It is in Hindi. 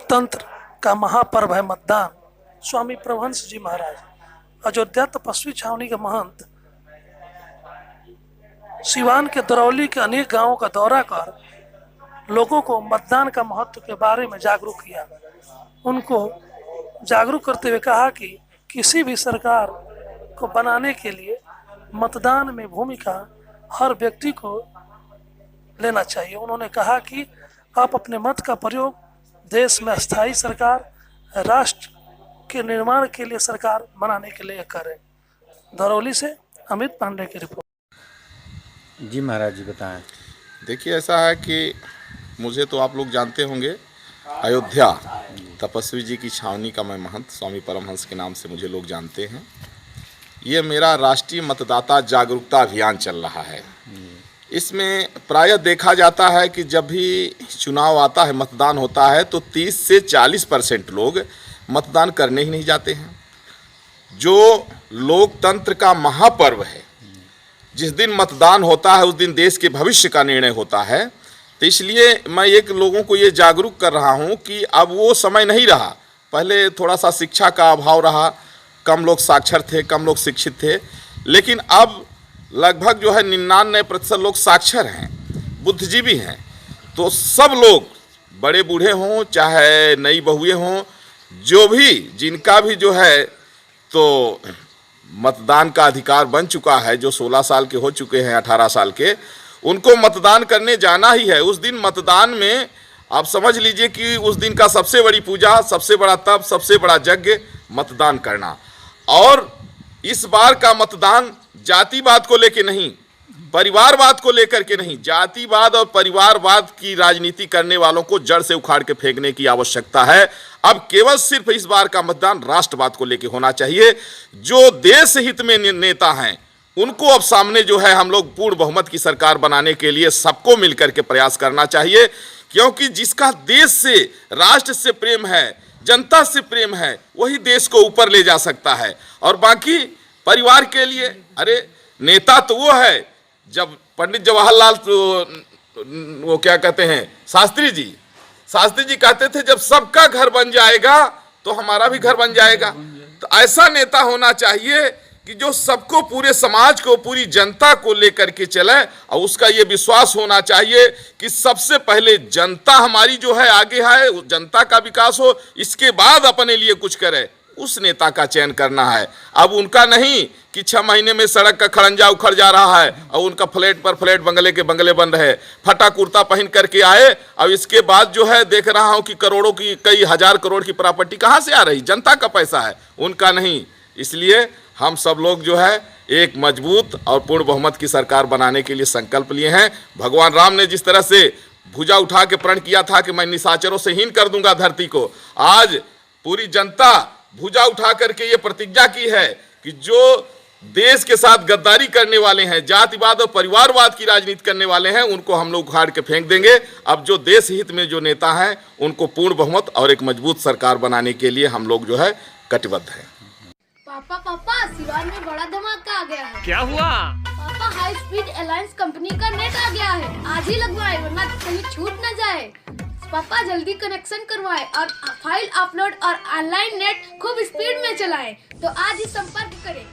लोकतंत्र का महापर्व है मतदान। स्वामी प्रभुहंस जी महाराज अयोध्या तपस्वी छावनी के महंत सिवान के दरौली के अनेक गांवों का दौरा कर लोगों को मतदान का महत्व के बारे में जागरूक किया। उनको जागरूक करते हुए कहा कि किसी भी सरकार को बनाने के लिए मतदान में भूमिका हर व्यक्ति को लेना चाहिए। उन्होंने कहा कि आप अपने मत का प्रयोग देश में अस्थायी सरकार, राष्ट्र के निर्माण के लिए सरकार बनाने के लिए करें। दरौली से अमित पांडे की रिपोर्ट। जी महाराज जी बताएं। देखिए, ऐसा है कि मुझे तो आप लोग जानते होंगे, अयोध्या तपस्वी जी की छावनी का मैं महंत स्वामी परमहंस के नाम से मुझे लोग जानते हैं। ये मेरा राष्ट्रीय मतदाता जागरूकता अभियान चल रहा है। इसमें प्रायः देखा जाता है कि जब भी चुनाव आता है, मतदान होता है, तो 30 से 40% लोग मतदान करने ही नहीं जाते हैं। जो लोकतंत्र का महापर्व है, जिस दिन मतदान होता है उस दिन देश के भविष्य का निर्णय होता है। तो इसलिए मैं एक लोगों को ये जागरूक कर रहा हूँ कि अब वो समय नहीं रहा। पहले थोड़ा सा शिक्षा का अभाव रहा, कम लोग साक्षर थे, कम लोग शिक्षित थे, लेकिन अब लगभग जो है 99% लोग साक्षर हैं, बुद्धिजीवी हैं। तो सब लोग, बड़े बूढ़े हों चाहे नई बहुएं हों, जो भी जिनका भी जो है तो मतदान का अधिकार बन चुका है, जो 16 साल के हो चुके हैं, 18 साल के, उनको मतदान करने जाना ही है। उस दिन मतदान में आप समझ लीजिए कि उस दिन का सबसे बड़ी पूजा, सबसे बड़ा तप, सबसे बड़ा यज्ञ मतदान करना। और इस बार का मतदान जातिवाद को लेकर नहीं, परिवारवाद को लेकर के नहीं, जातिवाद और परिवारवाद की राजनीति करने वालों को जड़ से उखाड़ के फेंकने की आवश्यकता है। अब केवल सिर्फ इस बार का मतदान राष्ट्रवाद को लेकर होना चाहिए। जो देश हित में नेता हैं, उनको अब सामने जो है हम लोग पूर्ण बहुमत की सरकार बनाने के लिए सबको मिलकर के प्रयास करना चाहिए। क्योंकि जिसका देश से, राष्ट्र से प्रेम है, जनता से प्रेम है, वही देश को ऊपर ले जा सकता है। और बाकी परिवार के लिए, अरे नेता तो वो है, जब पंडित जवाहरलाल वो क्या कहते हैं, शास्त्री जी कहते थे जब सबका घर बन जाएगा तो हमारा भी घर बन जाएगा। तो ऐसा नेता होना चाहिए कि जो सबको, पूरे समाज को, पूरी जनता को लेकर के चले। और उसका ये विश्वास होना चाहिए कि सबसे पहले जनता हमारी जो है आगे है, जनता का विकास हो, इसके बाद अपने लिए कुछ करे। उस नेता का चयन करना है। अब उनका नहीं कि 6 महीने में सड़क का खड़ंजा उखड़ जा रहा है और उनका फ्लैट पर फ्लैट, बंगले के बंगले बन रहे, फटा कुर्ता पहन करके आए। अब इसके बाद जो है देख रहा हूं कि करोड़ों की, कई हजार करोड़ की प्रॉपर्टी कहां से आ रही, जनता का पैसा है, उनका नहीं। इसलिए हम सब लोग जो है एक मजबूत और पूर्ण बहुमत की सरकार बनाने के लिए संकल्प लिए हैं। भगवान राम ने जिस तरह से भुजा उठा के प्रण किया था कि मैं निशाचरों से हीन कर दूंगा धरती को, आज पूरी जनता भुजा उठा करके ये प्रतिज्ञा की है कि जो देश के साथ गद्दारी करने वाले हैं, जातिवाद और परिवारवाद की राजनीति करने वाले हैं, उनको हम लोग उखाड़ के फेंक देंगे। अब जो देश हित में जो नेता हैं, उनको पूर्ण बहुमत और एक मजबूत सरकार बनाने के लिए हम लोग जो है कटिबद्ध हैं। पापा सिवान में बड़ा धमाका आ गया है। क्या हुआ? पापा हाई स्पीड अलायंस कंपनी का नेट आ गया है, आज ही लगवाए वरना कहीं छूट न जाए। पापा जल्दी कनेक्शन करवाएं और फाइल अपलोड और ऑनलाइन नेट खूब स्पीड में चलाएं। तो आज ही संपर्क करें।